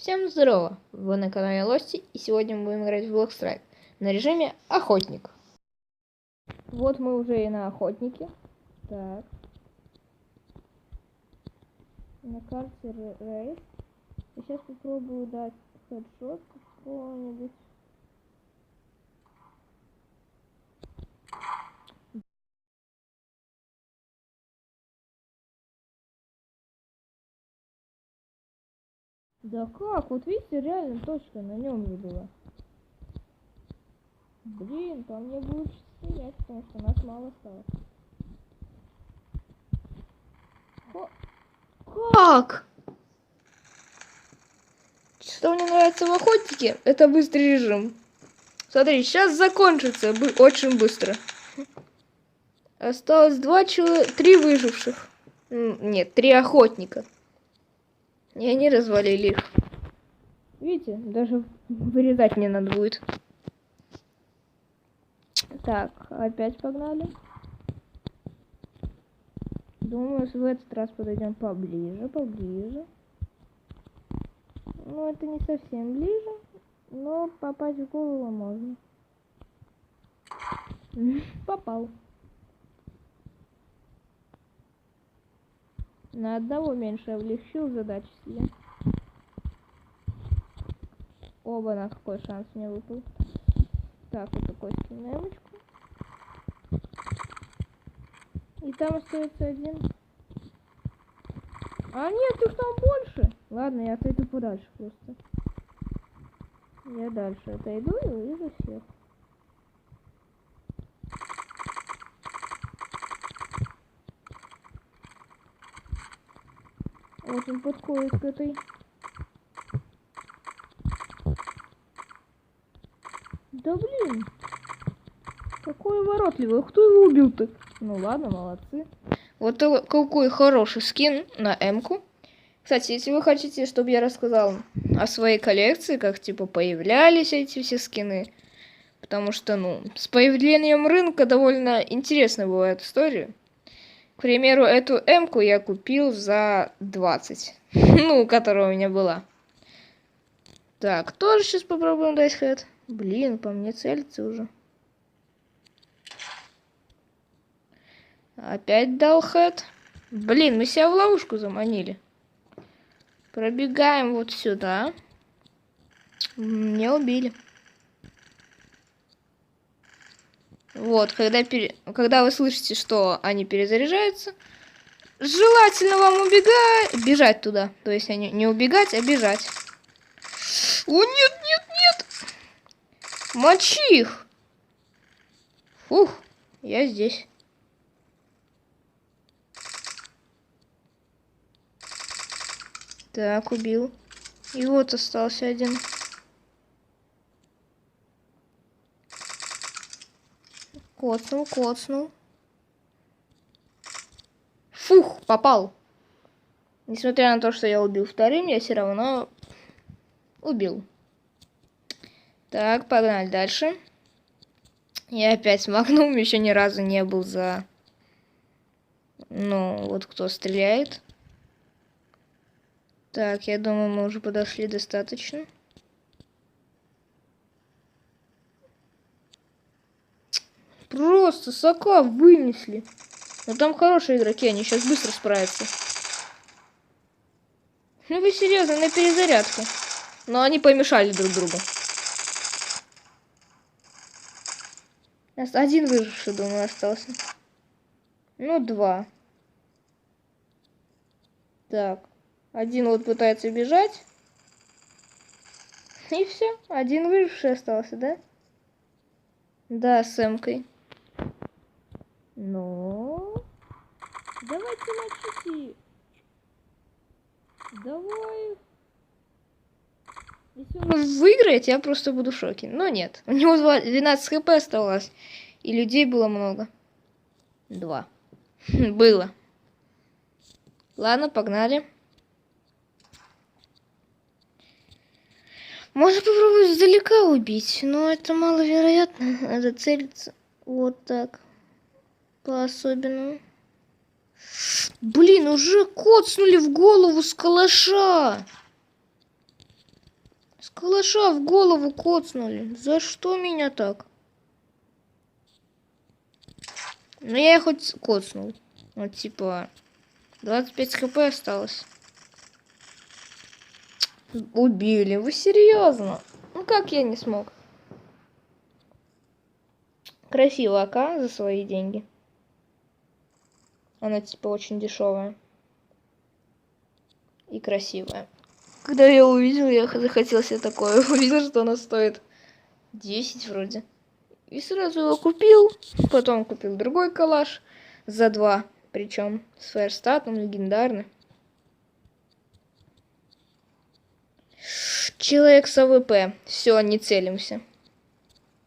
Всем здорово! Вы на канале Лости, и сегодня мы будем играть в Blackstrike на режиме Охотник. Вот мы уже и на Охотнике. Так. На карте Рейс. Сейчас попробую дать хедшот какого-нибудь. Да как? Вот видите, реально точка на нем же была. Блин, по мне будет стрелять, потому что нас мало стало. Как? Что мне нравится в Охотнике, это быстрый режим. Смотри, сейчас закончится очень быстро. Осталось 3 выживших. Нет, 3 охотника. И они развалили их. Видите, даже вырезать не надо будет. Так, опять погнали. Думаю, в этот раз подойдем поближе. Ну, это не совсем ближе, но попасть в голову можно. Попал. На одного меньше облегчил задачу себе. Оба, на какой шанс мне выпал. Так, вот такой скину эмочку. И там остается один. А нет, их там больше. Ладно, я отойду подальше просто. Я дальше отойду и увижу всех. Вот он подходит к этой. Да блин. Какой воротливый. Кто его убил-то? Ну ладно, молодцы. Вот какой хороший скин на М-ку. Кстати, если вы хотите, чтобы я рассказал о своей коллекции, как типа появлялись эти все скины, потому что, ну, с появлением рынка довольно интересная бывает история. К примеру, эту М-ку я купил за 20, ну, которая у меня была. Так, тоже сейчас попробуем дать хэт. Блин, по мне целится уже. Опять дал хэт. Блин, мы себя в ловушку заманили. Пробегаем вот сюда. Меня убили. Вот, когда вы слышите, что они перезаряжаются, желательно вам бежать туда. То есть не убегать, а бежать. О, нет, нет, нет! Мочи их! Фух, я здесь. Так, убил. И вот остался один. Коцнул. Фух, попал. Несмотря на то, что я убил вторым, я все равно убил. Так, погнали дальше. Я опять с Магнум еще ни разу не был за... Ну, вот кто стреляет. Так, я думаю, мы уже подошли достаточно. Просто сока вынесли. Но там хорошие игроки, они сейчас быстро справятся. Ну вы серьезно, на перезарядку. Но они помешали друг другу. Один выживший, думаю, остался. Ну, 2. Так. Один вот пытается бежать. И все. Один выживший остался, да? Да, с Эмкой. Ну, давайте мочите. Давай. Если он выиграет, я просто буду в шоке. Но нет. У него 12 хп оставалось. И людей было много. 2. Было. Ладно, погнали. Можно попробовать издалека убить, но это маловероятно. Надо целиться вот так. По-особенному. Блин, уже коцнули в голову с калаша. С калаша в голову коцнули. За что меня так? Ну я хоть коцнул. Вот типа 25 хп осталось. Убили. Вы серьезно? Ну как я не смог? Красиво АК за свои деньги. Она типа очень дешевая. И красивая. Когда я увидел, я захотел себе такое. Увидел, что она стоит 10 вроде. И сразу его купил. Потом купил другой калаш за 2. Причем с фаерстатом легендарный. Человек с АВП. Все, не целимся.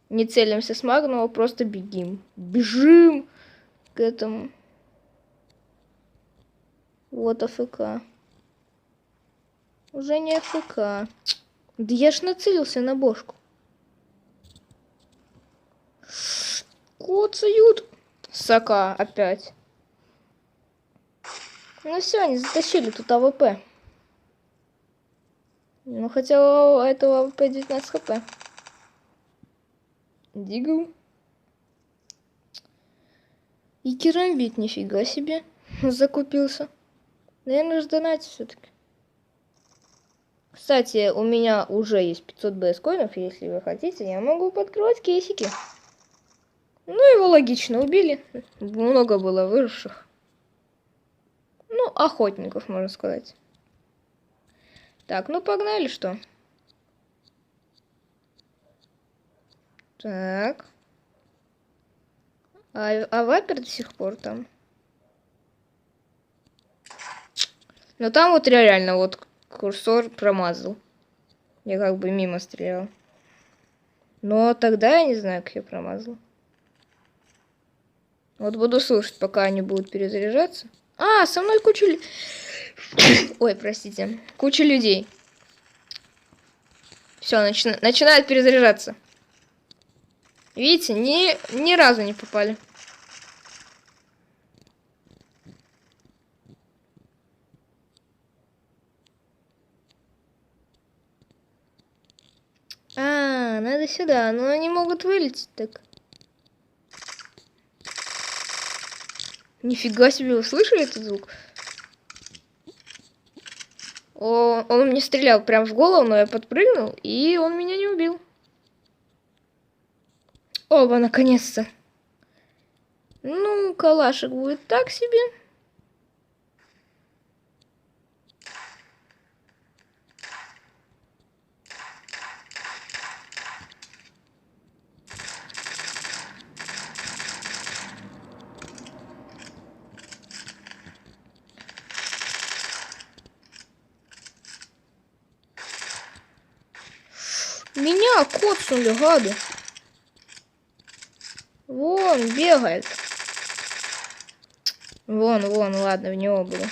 Не целимся с Магнума, просто бегим. Бежим к этому. Вот АФК. Уже не АФК. Да я ж нацелился на бошку. Коцают. Сока опять. Ну все, они затащили тут АВП. Ну хотя у этого АВП 19 хп. Дигл. И керамбит, нифига себе. Закупился. Наверное, ждать все-таки. Кстати, у меня уже есть 500 БС коинов, если вы хотите, я могу подкрывать кейсики. Ну, его логично убили. Много было выживших. Ну, охотников, можно сказать. Так, ну погнали, что? Так. А вапер до сих пор там. Но там вот реально вот курсор промазал. Я как бы мимо стрелял. Но тогда я не знаю, как я промазал. Вот буду слушать, пока они будут перезаряжаться. А, со мной куча... Ой, простите. Куча людей. Все, начинают перезаряжаться. Видите, ни разу не попали. А, надо сюда. Но они могут вылететь так. Нифига себе, вы слышали этот звук? Он мне стрелял прям в голову, но я подпрыгнул, и он меня не убил. Оба, наконец-то. Ну, калашик будет так себе. Меня коцнули, гады. Вон, бегает. Вон, ладно, в него буду.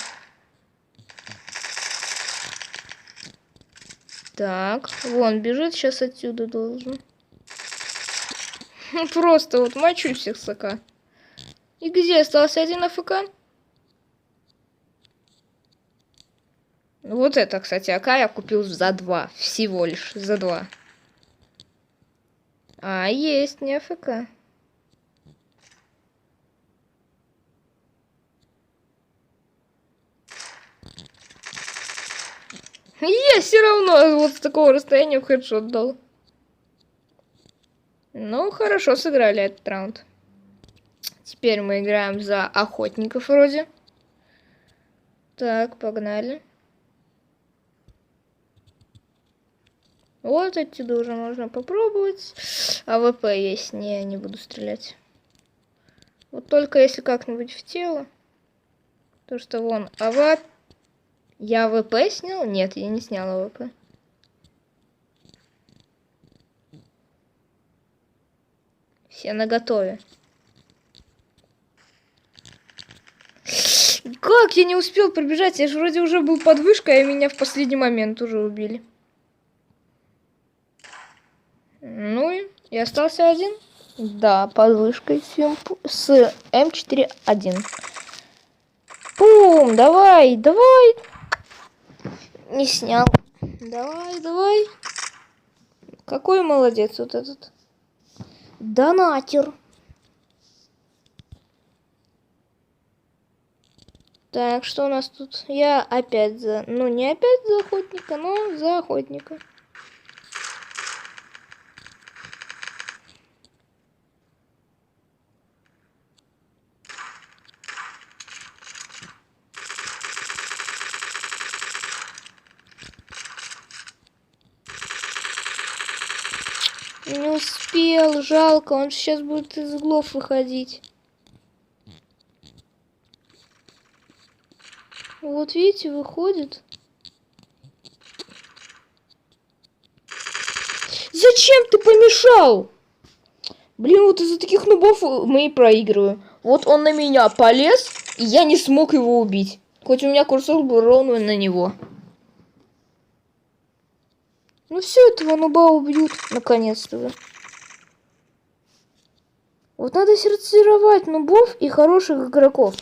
Так, вон, бежит, сейчас отсюда должен. Просто вот мочу всех сока. И где остался один АФК? Вот это, кстати, АК я купил за 2. Всего лишь за 2. А, есть, не АФК. Я все равно вот с такого расстояния в хедшот дал. Ну, хорошо сыграли этот раунд. Теперь мы играем за охотников вроде. Так, погнали. Вот отсюда уже можно попробовать. АВП есть. Не буду стрелять. Вот только если как-нибудь в тело. То что вон АВП. Я АВП снял? Нет, я не снял АВП. Все наготове. Как я не успел пробежать? Я же вроде уже был под вышкой, а меня в последний момент уже убили. Ну и остался один. Да, под вышкой с М4-1. Пум, давай. Не снял. Давай. Какой молодец вот этот. Донатер. Так, что у нас тут? Я опять за... Ну, не опять за охотника, но за охотника. Не успел, жалко, он сейчас будет из углов выходить. Вот видите, выходит. Зачем ты помешал? Блин, вот из-за таких нубов мы и проигрываем. Вот он на меня полез, и я не смог его убить. Хоть у меня курсор был ровно на него. Ну все, этого нуба убьют, наконец-то. Вот надо сортировать нубов и хороших игроков.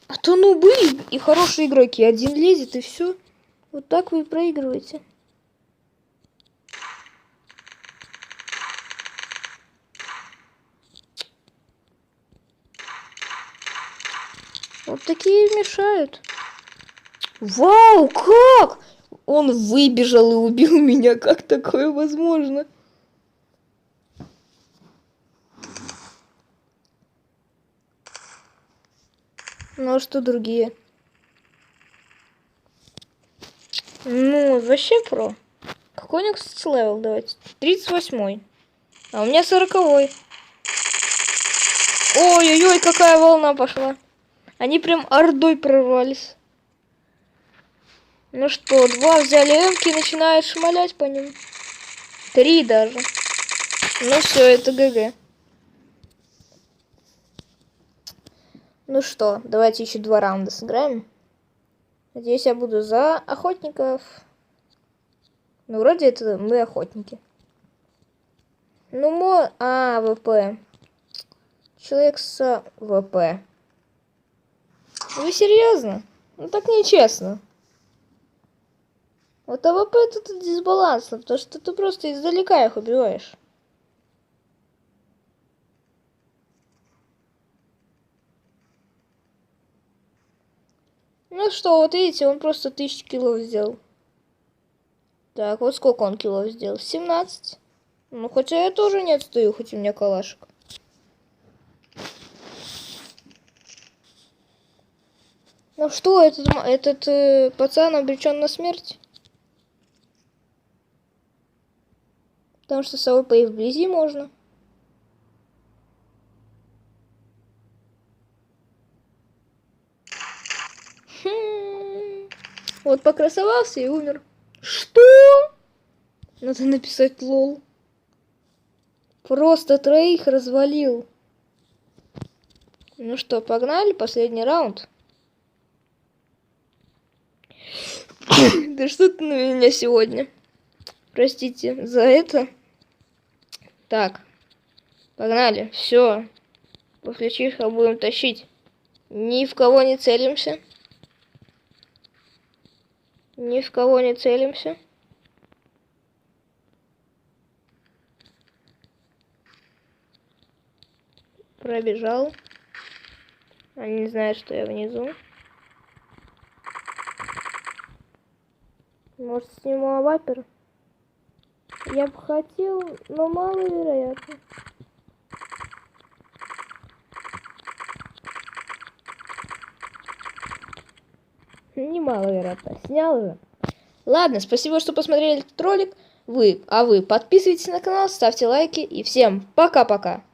А то нубы и хорошие игроки. Один лезет и все. Вот так вы и проигрываете. Вот такие мешают. Вау, как? Он выбежал и убил меня. Как такое возможно? Ну а что другие? Ну, вообще про. Какой у них левел? Давайте. 38-й. А у меня 40-й. Ой-ой-ой, какая волна пошла. Они прям ордой прорвались. Ну что, 2 взяли эмки и начинают шмалять по ним. 3 даже. Ну все, это ГГ. Ну что, давайте еще 2 раунда сыграем. Надеюсь, я буду за охотников. Ну, вроде это мы охотники. Ну, ВП. Человек с ВП. Вы серьезно? Ну, так нечестно. Вот АВП тут дисбалансно, потому что ты просто издалека их убиваешь. Ну что, вот видите, он просто 1000 килов сделал. Так, вот сколько он килов сделал? 17. Ну, хотя я тоже не отстаю, хоть у меня калашик. Ну что, этот пацан обречен на смерть? Потому что с АВП и вблизи можно. Вот покрасовался и умер. Что? Надо написать лол. Просто 3 развалил. Ну что, погнали, последний раунд. Да что ты на меня сегодня? Простите за это. Так, погнали, все. После чиха будем тащить. Ни в кого не целимся. Ни в кого не целимся. Пробежал. Они не знают, что я внизу. Может, сниму вапер? Я бы хотел, но маловероятно. Немаловероятно. Снял же. Ладно, спасибо, что посмотрели этот ролик. Вы подписывайтесь на канал, ставьте лайки и всем пока-пока.